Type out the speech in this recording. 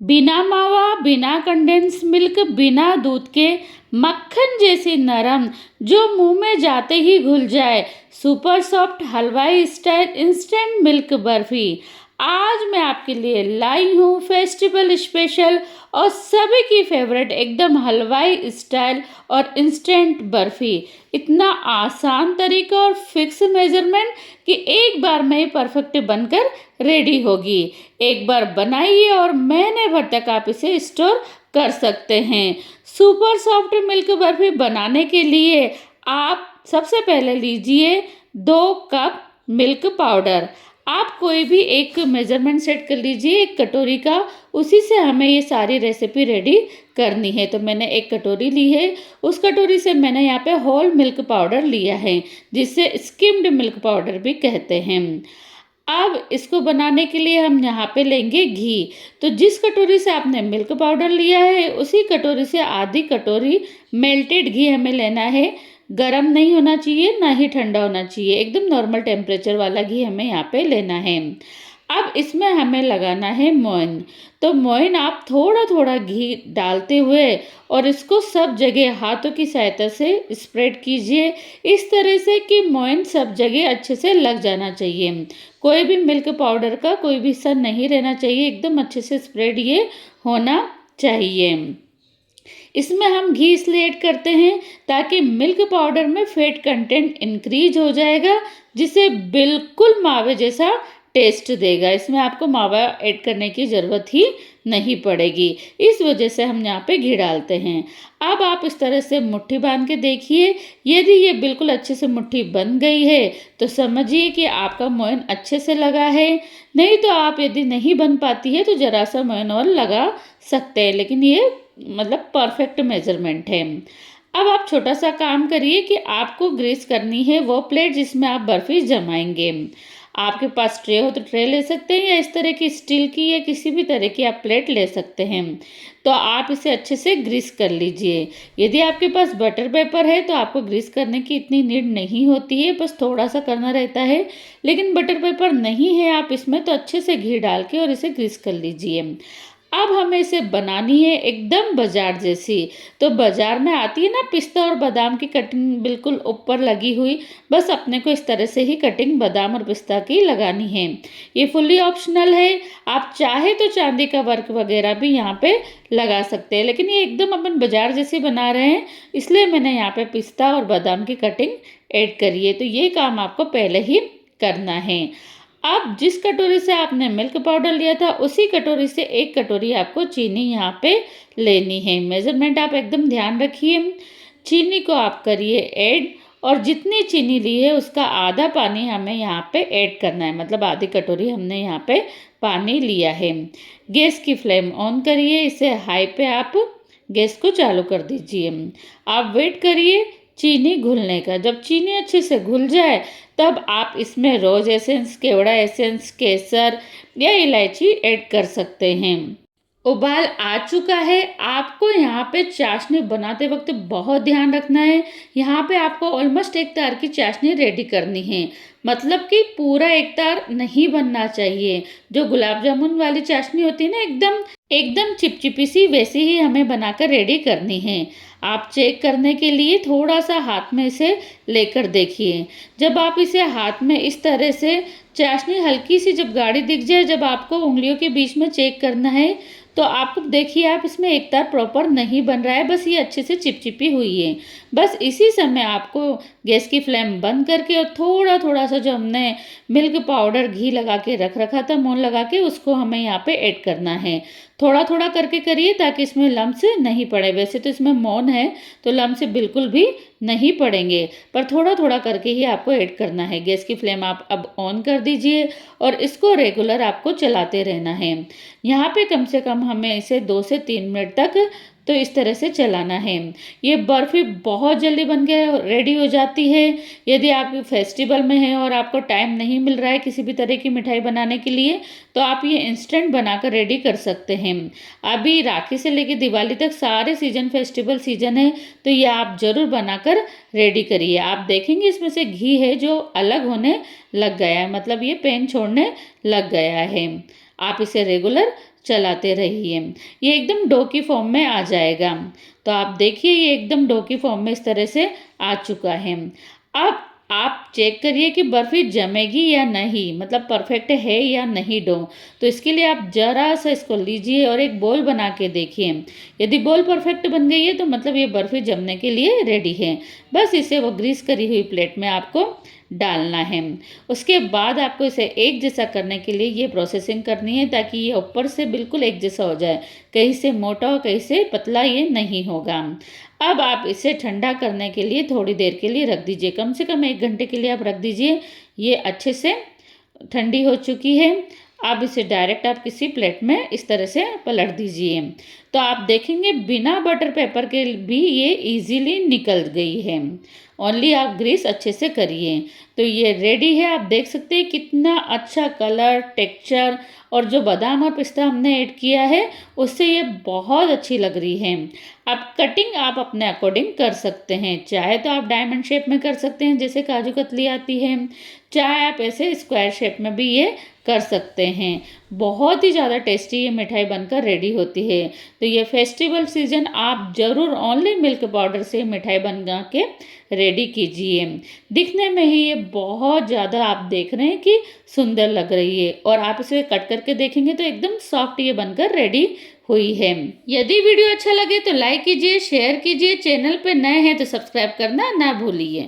बिना मावा, बिना कंडेंस मिल्क, बिना दूध के मक्खन जैसी नरम, जो मुंह में जाते ही घुल जाए, सुपर सॉफ्ट हलवाई स्टाइल इंस्टेंट मिल्क बर्फी। आज मैं आपके लिए लाई हूँ फेस्टिवल स्पेशल और सभी की फेवरेट एकदम हलवाई स्टाइल और इंस्टेंट बर्फी। इतना आसान तरीका और फिक्स मेजरमेंट कि एक बार में ही परफेक्ट बनकर रेडी होगी। एक बार बनाइए और महीने भर तक आप इसे स्टोर कर सकते हैं। सुपर सॉफ्ट मिल्क बर्फी बनाने के लिए आप सबसे पहले लीजिए 2 कप मिल्क पाउडर। आप कोई भी एक मेजरमेंट सेट कर लीजिए, एक कटोरी का, उसी से हमें ये सारी रेसिपी रेडी करनी है। तो मैंने एक कटोरी ली है, उस कटोरी से मैंने यहाँ पे होल मिल्क पाउडर लिया है, जिसे स्किम्ड मिल्क पाउडर भी कहते हैं। अब इसको बनाने के लिए हम यहाँ पे लेंगे घी। तो जिस कटोरी से आपने मिल्क पाउडर लिया है, उसी कटोरी से आधी कटोरी मेल्टेड घी हमें लेना है। गरम नहीं होना चाहिए, ना ही ठंडा होना चाहिए, एकदम नॉर्मल टेम्परेचर वाला घी हमें यहाँ पे लेना है। अब इसमें हमें लगाना है मोइन। तो मोइन आप थोड़ा थोड़ा घी डालते हुए और इसको सब जगह हाथों की सहायता से स्प्रेड कीजिए, इस तरह से कि मोइन सब जगह अच्छे से लग जाना चाहिए। कोई भी मिल्क पाउडर का कोई भी हिस्सा नहीं रहना चाहिए, एकदम अच्छे से स्प्रेड ये होना चाहिए। इसमें हम घी इसलिए ऐड करते हैं ताकि मिल्क पाउडर में फैट कंटेंट इंक्रीज हो जाएगा, जिससे बिल्कुल मावे जैसा टेस्ट देगा। इसमें आपको मावा ऐड करने की ज़रूरत ही नहीं पड़ेगी, इस वजह से हम यहाँ पे घी डालते हैं। अब आप इस तरह से मुट्ठी बांध के देखिए, यदि ये बिल्कुल अच्छे से मुट्ठी बन गई है तो समझिए कि आपका मोयन अच्छे से लगा है। नहीं तो आप यदि नहीं बन पाती है तो ज़रा सा मोयन और लगा सकते हैं, लेकिन ये मतलब परफेक्ट मेजरमेंट है। अब आप छोटा सा काम करिए कि आपको ग्रीस करनी है वो प्लेट जिसमें आप बर्फी जमाएंगे। आपके पास ट्रे हो तो ट्रे ले सकते हैं, या इस तरह की स्टील की या किसी भी तरह की आप प्लेट ले सकते हैं। तो आप इसे अच्छे से ग्रीस कर लीजिए। यदि आपके पास बटर पेपर है तो आपको ग्रीस करने की इतनी नीड नहीं होती है, बस थोड़ा सा करना रहता है। लेकिन बटर पेपर नहीं है आप इसमें, तो अच्छे से घी डाल के और इसे ग्रीस कर लीजिए। अब हमें इसे बनानी है एकदम बाजार जैसी। तो बाजार में आती है ना पिस्ता और बादाम की कटिंग बिल्कुल ऊपर लगी हुई, बस अपने को इस तरह से ही कटिंग बादाम और पिस्ता की लगानी है। ये फुल्ली ऑप्शनल है, आप चाहे तो चांदी का वर्क वगैरह भी यहाँ पे लगा सकते हैं, लेकिन ये एकदम अपन बाजार जैसे बना रहे हैं, इसलिए मैंने यहाँ पे पिस्ता और बादाम की कटिंग ऐड करी है। तो ये काम आपको पहले ही करना है। अब जिस कटोरी से आपने मिल्क पाउडर लिया था, उसी कटोरी से 1 कटोरी आपको चीनी यहाँ पे लेनी है। मेजरमेंट आप एकदम ध्यान रखिए। चीनी को आप करिए ऐड, और जितनी चीनी ली है उसका आधा पानी हमें यहाँ पे ऐड करना है, मतलब आधी कटोरी हमने यहाँ पे पानी लिया है। गैस की फ्लेम ऑन करिए, इसे हाई पे आप गैस को चालू कर दीजिए। आप वेट करिए चीनी घुलने का। जब चीनी अच्छे से घुल जाए तब आप इसमें रोज एसेंस, केवड़ा एसेंस, केसर या इलायची ऐड कर सकते हैं। उबाल आ चुका है। आपको यहाँ पे चाशनी बनाते वक्त बहुत ध्यान रखना है। यहाँ पे आपको ऑलमोस्ट एक तार की चाशनी रेडी करनी है, मतलब कि पूरा एक तार नहीं बनना चाहिए। जो गुलाब जामुन वाली चाशनी होती है ना, एकदम एकदम चिपचिपी सी, वैसी ही हमें बनाकर रेडी करनी है। आप चेक करने के लिए थोड़ा सा हाथ में इसे लेकर देखिए। जब आप इसे हाथ में इस तरह से चाशनी हल्की सी जब गाढ़ी दिख जाए, जब आपको उंगलियों के बीच में चेक करना है, तो आपको देखिए आप इसमें एक तार प्रॉपर नहीं बन रहा है, बस ये अच्छे से चिपचिपी हुई है। बस इसी समय आपको गैस की फ्लेम बंद करके और थोड़ा थोड़ा सा जो हमने मिल्क पाउडर घी लगा के रख रखा था, मोन लगा के, उसको हमें यहाँ पे ऐड करना है। थोड़ा थोड़ा करके करिए ताकि इसमें लम्स नहीं पड़े। वैसे तो इसमें मोन है तो लम्स बिल्कुल भी नहीं पड़ेंगे, पर थोड़ा थोड़ा करके ही आपको ऐड करना है। गैस की फ्लेम आप अब ऑन कर दीजिए और इसको रेगुलर आपको चलाते रहना है। यहाँ पे कम से कम हमें इसे 2 से 3 मिनट तक तो इस तरह से चलाना है। ये बर्फ़ी बहुत जल्दी बन के रेडी हो जाती है। यदि आप फेस्टिवल में हैं और आपको टाइम नहीं मिल रहा है किसी भी तरह की मिठाई बनाने के लिए, तो आप ये इंस्टेंट बनाकर रेडी कर सकते हैं। अभी राखी से लेकर दिवाली तक सारे सीजन फेस्टिवल सीजन है, तो ये आप ज़रूर बनाकर रेडी करिए। आप देखेंगे इसमें से घी है जो अलग होने लग गया है, मतलब ये पैन छोड़ने लग गया है। आप इसे रेगुलर चलाते रहिए। ये एकदम डो की फॉर्म में आ जाएगा। तो आप देखिए ये एकदम डो की फॉर्म में इस तरह से आ चुका है। अब आप चेक करिए कि बर्फ़ी जमेगी या नहीं, मतलब परफेक्ट है या नहीं डो। तो इसके लिए आप ज़रा सा इसको लीजिए और एक बॉल बना के देखिए। यदि बॉल परफेक्ट बन गई है तो मतलब ये बर्फ़ी जमने के लिए रेडी है। बस इसे वो ग्रीस करी हुई प्लेट में आपको डालना है। उसके बाद आपको इसे एक जैसा करने के लिए ये प्रोसेसिंग करनी है ताकि ये ऊपर से बिल्कुल एक जैसा हो जाए, कहीं से मोटा और कहीं से पतला ये नहीं होगा। अब आप इसे ठंडा करने के लिए थोड़ी देर के लिए रख दीजिए, कम से कम 1 घंटे के लिए आप रख दीजिए। ये अच्छे से ठंडी हो चुकी है। अब इसे डायरेक्ट आप किसी प्लेट में इस तरह से पलट दीजिए। तो आप देखेंगे बिना बटर पेपर के भी ये इजीली निकल गई है। ओनली आप ग्रीस अच्छे से करिए। तो ये रेडी है। आप देख सकते हैं कितना अच्छा कलर, टेक्सचर और जो बादाम और पिस्ता हमने ऐड किया है उससे ये बहुत अच्छी लग रही है। अब कटिंग आप अपने अकॉर्डिंग कर सकते हैं। चाहे तो आप डायमंड शेप में कर सकते हैं जैसे काजू कतली आती है, चाहे आप ऐसे स्क्वायर शेप में भी ये कर सकते हैं। बहुत ही ज़्यादा टेस्टी ये मिठाई बनकर रेडी होती है। तो ये फेस्टिवल सीजन आप ज़रूर ओनली मिल्क पाउडर से मिठाई बना के रेडी कीजिए। दिखने में ही ये बहुत ज़्यादा आप देख रहे हैं कि सुंदर लग रही है और आप इसे कट करके देखेंगे तो एकदम सॉफ्ट ये बनकर रेडी हुई है। यदि वीडियो अच्छा लगे तो लाइक कीजिए, शेयर कीजिए, चैनल पे नए हैं तो सब्सक्राइब करना ना भूलिए।